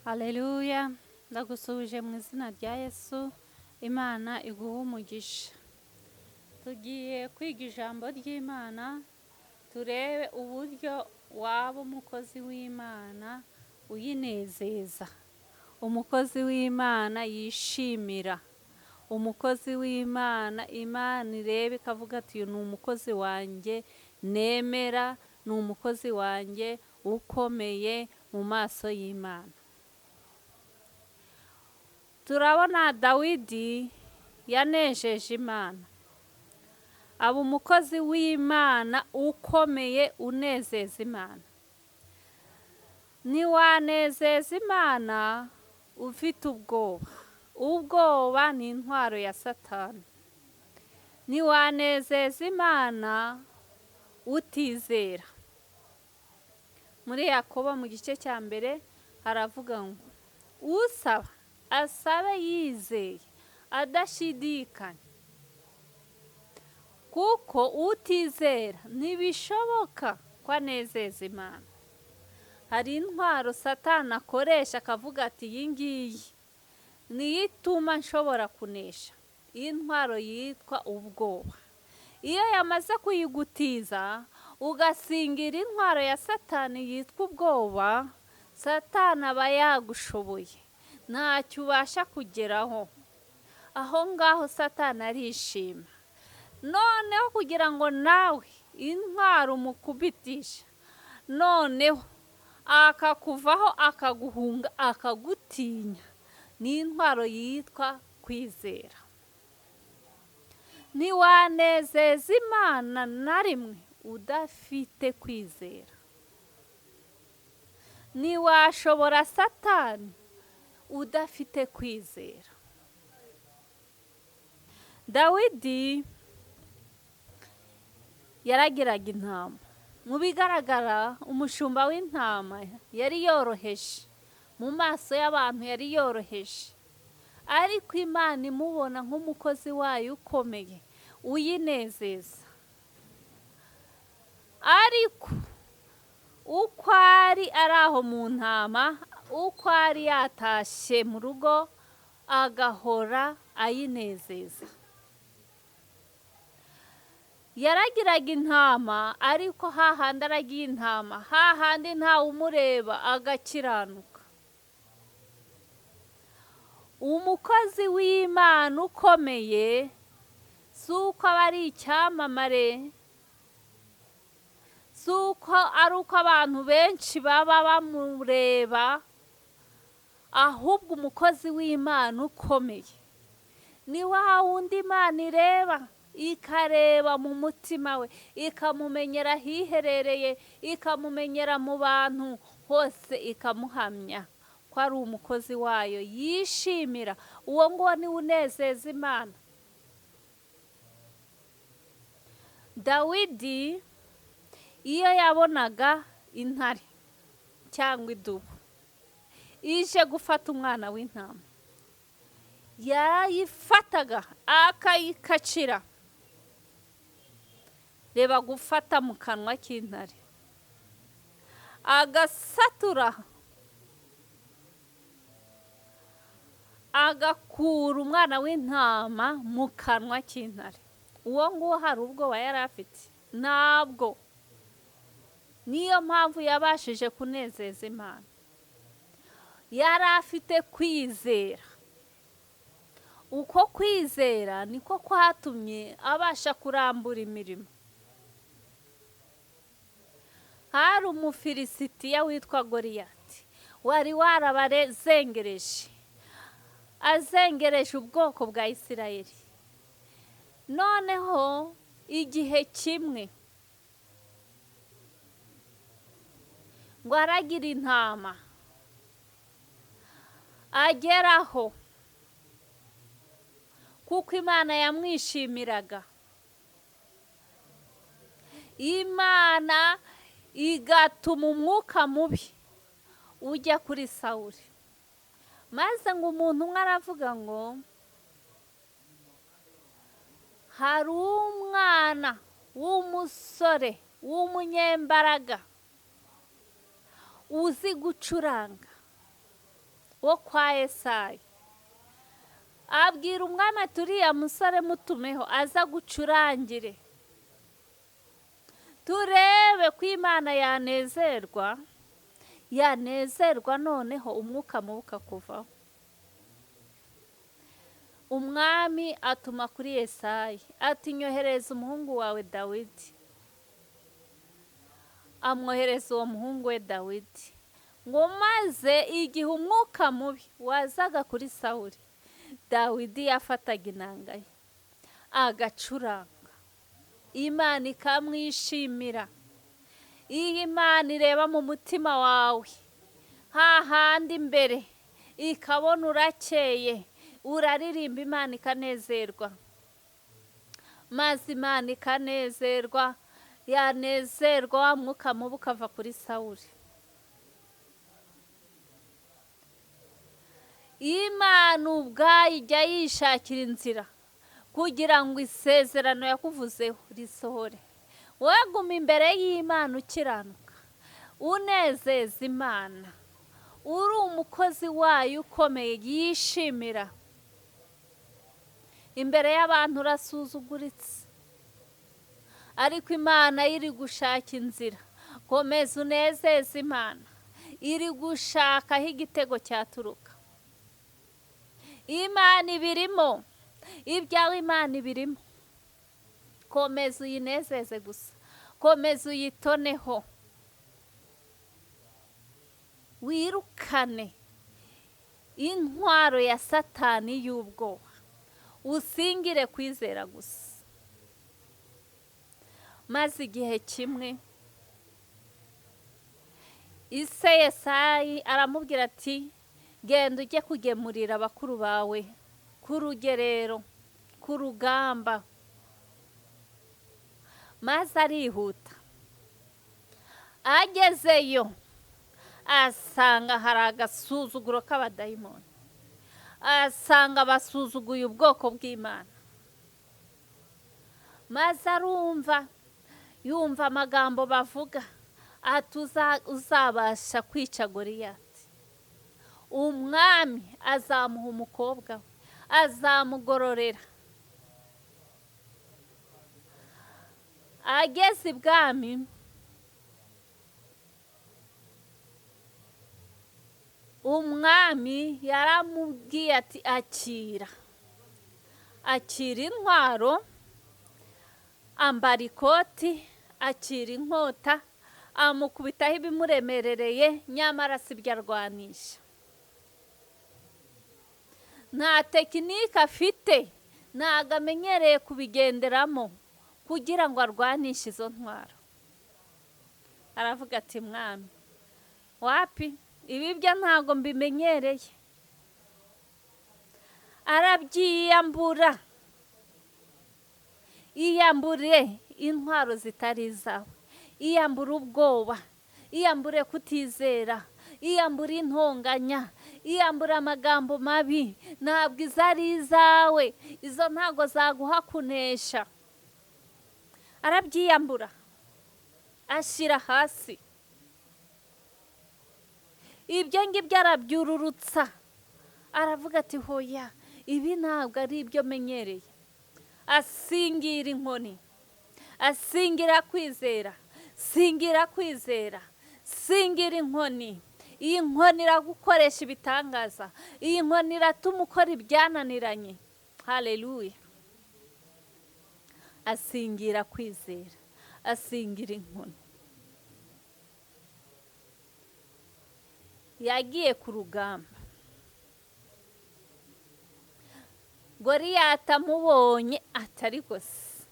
Haleluya, ndagusuhuje mu izina rya Yesu, Imana iguha umugisha. Tugiye kwiga ijambo ry'Imana, turebe uburyo waba umukozi w'Imana uyinezeza. Umukozi w'Imana yishimira. Umukozi w'Imana, Imana irebe ikavuga ati uyu ni umukozi wanjye nemera, ni umukozi wanjye ukomeye mu maso y'Imana. Turabona Dawidi yanejeje Imana. Aba umukozi w'Imana ukomeye unezeza Imana. Ntiwanezeza Imana ufite ubwoba. Ubwoba ni intwaro ya Satani. Ntiwanezeza Imana utizera. Muri Yakobo mu gice cya mbere haravuga ngo usaba asabe yizeye adashidikanya, kuko utizera ntibishoboka ko anezeza Imana. Hari intwaro Satani akoresha akavuga ati iyi ngiyi niyo ituma nshobora kunesha. Iyi ntwaro yitwa ubwoba. Iyo yamaze kuyigutiza ugasingira intwaro ya Satani yitwa ubwoba, Satani aba yagushoboye, ntacyo ubasha kugeraho. Aho ngaho Satani arishima. Noneho kugira ngo nawe intwaro umukubitisha, noneho akakuvaho akaguhunga akagutinya, ni intwaro yitwa kwizera. Ntiwanezeza Imana na rimwe udafite kwizera. Ntiwashobora Satani udafite kwizera. Dawidi yaragiraga intama. Mu bigaragara umushumba w'intama yari yoroheje. Mu maso y'abantu yari yoroheje. Ariko Imana imubona nk'umukozi wayo ukomeye uyinezeza. Ariko uko ari aho mu ntama, uko ari yatashye mu rugo, agahora ayinezeza. Yaragiraga intama, ariko hahandi aragiye intama, hahandi ntawe umureba agakiranuka. Umukozi w'Imana ukomeye si uko aba ari icyamamare, si uko ari uko abantu benshi baba bamureba, ahubwo umukozi w'Imana ukomeye ni wa wundi Imana ireba, ikareba mu mutima we, ikamumenyera ahiherereye, ikamumenyera mu bantu hose, ikamuhamya ko ari umukozi wayo yishimira. Uwo nguwo niwe unezeza Imana. Dawidi iyo yabonaga intare cyangwa idubu ije gufata umwana w'intama, yarayifataga akayikacira. Reba gufata mu kanwa k'intare, agasatura, agakura umwana w'intama mu kanwa k'intare. Uwo nguwo hari ubwoba yari afite? Ntabwo. Niyo mpamvu yabashije kunezeza Imana. Yari afite kwizera. Uko kwizera niko kwatumye abasha kurambura imirimo. Hari umufilisitiya witwa Goliyati, wari warabazengereje, azengereje ubwoko bwa Isirayeli. Noneho igihe kimwe ngo aragira intama, ageraho, kuko Imana yamwishimiraga. Imana igatuma umwuka mubi ujya kuri Sawuli, maze ngo umuntu umwe aravuga ngo hari umwana w'umusore w'umunyembaraga uzi gucuranga, wo kwa Yesayi, abwira umwami ati uriya musore mutumeho aza gucurangire, turebe ko Imana yanezerwa noneho umwuka mubi ukakuvaho. Umwami atuma kuri Yesayi ati nyohereza umuhungu wawe Dawidi. Amwohereza uwo muhungu we Dawidi, ngo maze igihe umwuka mubi wazaga kuri Sawuli, Dawidi yafataga inanga ye agacuranga, Imana ikamwishimira. Iyo Imana ireba mu mutima wawe hahandi imbere ikabona urakeye, uraririmba Imana ikanezerwa, maze Imana ikanezerwa, yanezerwa wa mwuka mubi ukava kuri Sawuli. Imana ubwayo ijya yishakira inzira kugira ngo isezerano yakuvuzeho risohore. Wowe guma imbere y'Imana ukiranuka, unezeza Imana, uri umukozi wayo ukomeye yishimira. Imbere y'abantu urasuzuguritse, ariko Imana iri gushaka inzira. Komeza unezeza Imana, iri gushaka aho igitego cyaturuka. Imana ibirimo, ibyawe Imana ibirimo. Komeza uyinezeze gusa, komeza uyitoneho, wirukane intwaro ya Satani y'ubwoba, usingire kwizera gusa. Maze igihe kimwe ise Yesayi aramubwira ati genda ujye kugemurira abakuru bawe ku rugerero, ku rugamba. Maze arihuta, agezeyo asanga hari agasuzuguro k'abadayimoni, asanga basuzuguye ubwoko bw'Imana. Maze yumva amagambo bavuga ati uzabasha kwica Goliyati, umwami azamuha umukobwa we, azamugororera. Ageze ibwami, umwami yaramubwiye ati akira intwaro, ambara ikoti, akira inkota, amukubitaho ibimuremerereye, nyamara sibyo arwanisha. Nta tekinike afite, ntago amenyereye kubigenderamo kugira ngo arwanishe izo ntwaro. Aravuga ati mwami, wapi, ibi byo ntago mbimenyereye. Arabyiyambura, iyambure intwaro zitari izawe, iyambure ubwoba, iyambure kutizera, iyambure intonganya, iyambure amagambo mabi. Ntabwo izari izawe, izo ntago zaguha kunesha. Arabyiyambura, ashyira hasi. Ibyo ngibyo arabyururutsa, aravuga ati hoya, ibi ntabwo ari ibyo menyereye. Asingira inkoni, asingira kwizera, singira kwizera, singira inkoni. Iyi nkoni iragukoresha ibitangaza, iyi nkoni iratuma ukora ibyananiranye. Haleluya. Asingira kwizera, asingira inkoni. Yagiye ku rugamba. Goliyati amubonye atari gose,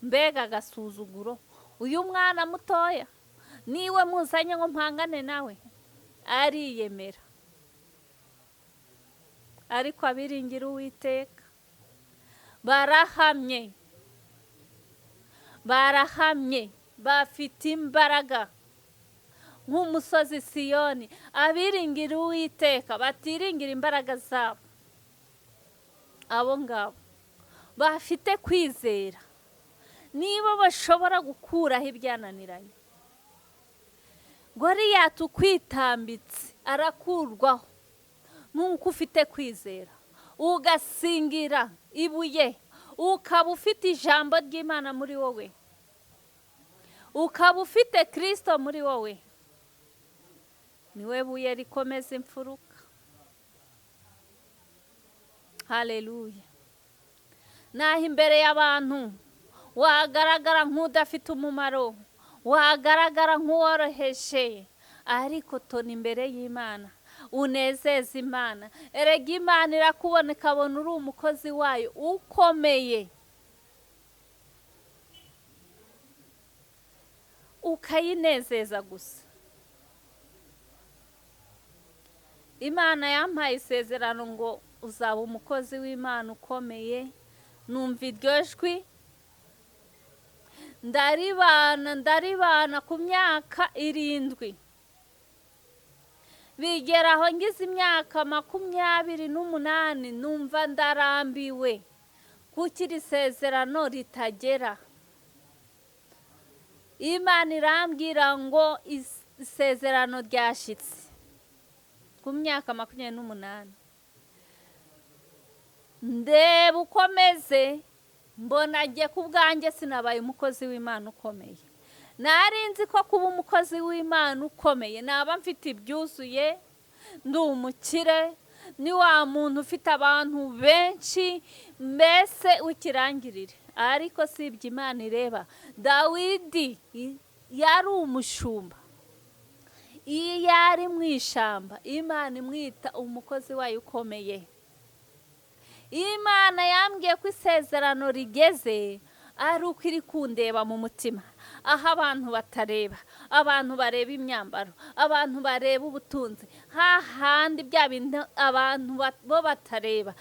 mbega agasuzuguro, uyu mwana mutoya niwe muzanye ngo mpangane nawe. Ariyemera, ariko abiringira Uwiteka barahamye, bafite imbaraga nk'umusozi Siyoni. Abiringira Uwiteka batiringira imbaraga zabo, abo ngabo bafite kwizera, niba bashobora gukuraho ibyananiranye. Goliyati ukwitambitse arakurwaho, nuko ufite kwizera ugasingira ibuye, ukaba ufite ijambo ry'Imana muri wowe, ukaba ufite Kristo muri wowe, niwe buye rikomeza imfuruka. Haleluya. Naho imbere y'abantu wagaragara nk'udafite umumaro, wagaragara nk'uworoheje, ariko tona imbere y'Imana unezeza Imana. Erega Imana irakubona ikabona uri umukozi wayo ukomeye, ukayinezeza gusa. Imana yampaye isezerano ngo uzaba umukozi w'Imana ukomeye. Numva iryo jwi ndaribana ku myaka 7. Bigeraho ngize imyaka 28 numva ndarambiwe kuko iri sezerano ritagera. Imana irambwira ngo isezerano ryashitse ku myaka 28. Ndeba ukomeze, mbona ngiye ku bwanjye sinabaye umukozi w'Imana ukomeye. Narinzi ko kuba umukozi w'Imana ukomeye naba mfite ibyuzuye, ndi umukire, ni wa muntu ufite abantu benshi, mbese ukirangirire. Ariko si ibyo Imana ireba. Dawidi yari umushumba, iyo yari mu ishyamba Imana imwita umukozi wayo ukomeye. Imana yambwiye ko isezerano rigeze ari uko iri kundeba mu mutima, aho abantu batareba, abantu bareba imyambaro, abantu bareba ubutunzi, hahandi bya bintu abantu bo batareba.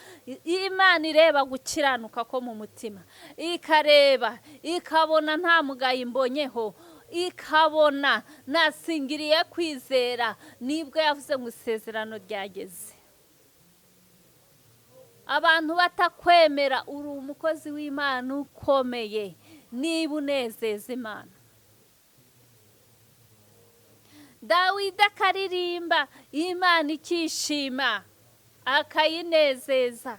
Imana ireba gukiranuka ko mu mutima, ikareba ikabona nta mugayo imbonyeho, ikabona nasingiriye kwizera. Nibwo yavuze ngo isezerano ryageze. Abantu batakwemera uri umukozi w'Imana ukomeye niba unezeza Imana. Dawidi akaririmba, Imana ikishima akayinezeza.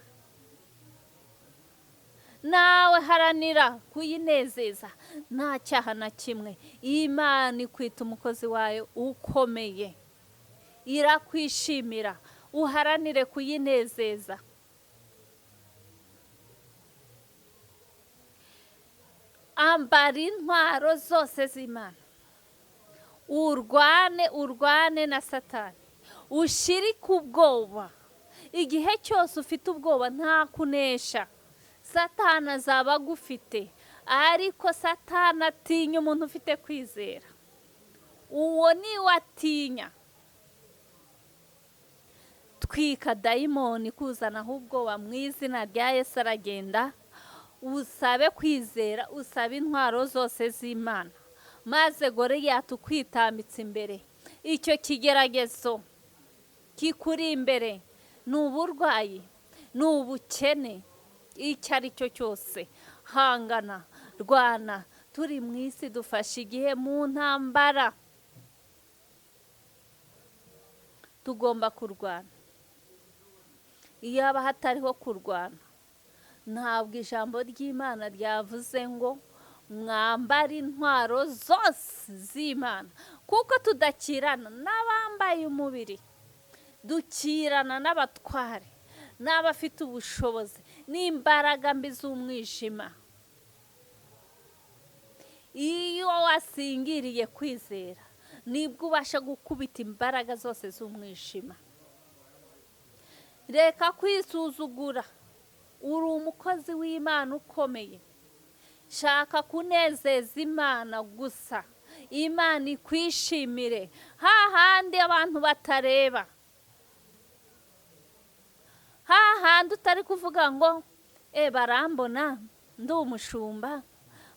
Nawe haranira kuyinezeza, nta cyaha na kimwe. Imana ikwita umukozi wayo ukomeye, irakwishimira, uharanire kuyinezeza. Ambara intwaro zose z'Imana, urwane na Satani, ushirike ubwoba. Igihe cyose ufite ubwoba nta kunesha. Satani azaba agufite, ariko Satani atinya umuntu ufite kwizera. Uwo niwe atinya. Twika dayimoni kuzanaho ubwoba mu izina rya Yesu. Aragenda. Usabe kwizera, usabe intwaro zose z'Imana, maze Goliyati ukwitambitse imbere. Icyo kigeragezo kikuri imbere ni uburwayi, ni ubukene, icyo ari cyo cyose, hangana, rwana. Turi mu isi, dufashe igihe mu ntambara, tugomba kurwana. Iyo haba hatariho kurwana, ntabwo ijambo ry'Imana ryavuze ngo mwambare intwaro zose z'Imana, kuko tudakirana n'abambaye umubiri, dukirana n'abatware, n'abafite ubushobozi, n'imbaraga mbi z'umwijima. Iyo wasingiriye kwizera, nibwo ubasha gukubita imbaraga zose z'umwijima. Reka kwisuzugura. Uri umukozi w'Imana ukomeye. Shaka kunezeza Imana gusa, Imana ikwishimire, hahandi abantu batareba, hahandi utari kuvuga ngo barambona ndi umushumba,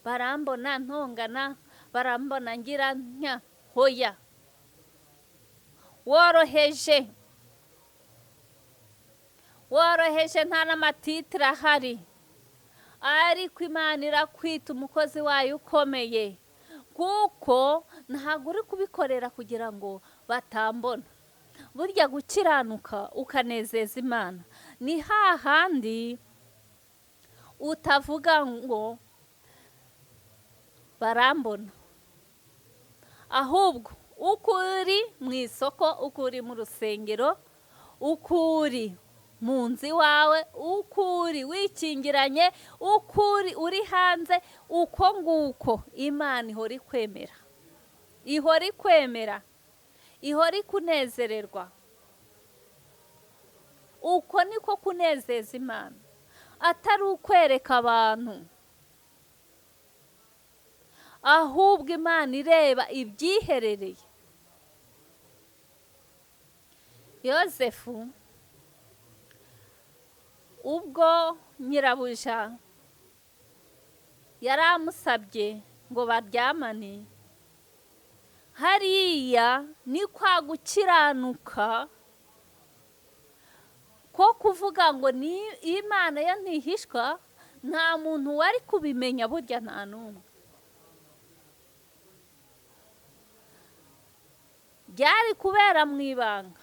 barambona ntongana, barambona ngira ntya. Hoya, woroheje nta n'amatitire ahari, ariko Imana irakwita umukozi wayo ukomeye, kuko ntabwo uri kubikorera kugira ngo batambona, burya gukiranuka ukanezeza Imana ni hahandi utavuga ngo barambona, ahubwo uko uri mu isoko, uko uri mu rusengero, uko uri mu nzu iwawe, uko uri wikingiranye, uko uri hanze, uko nguko Imana ihora ikwemera, ihora ikwemera, ihora ikunezererwa. Uko niko kunezeza Imana, atari ukwereka abantu, ahubwo Imana ireba ibyiherereye. Yosefu ubwo nyirabuja yari amusabye ngo baryamane, hariya ni kwa gukiranuka ko kuvuga ngo ni Imana yo ntihishwa, nta muntu wari kubimenya, burya nta n'umwe. Byari kubera mu ibanga,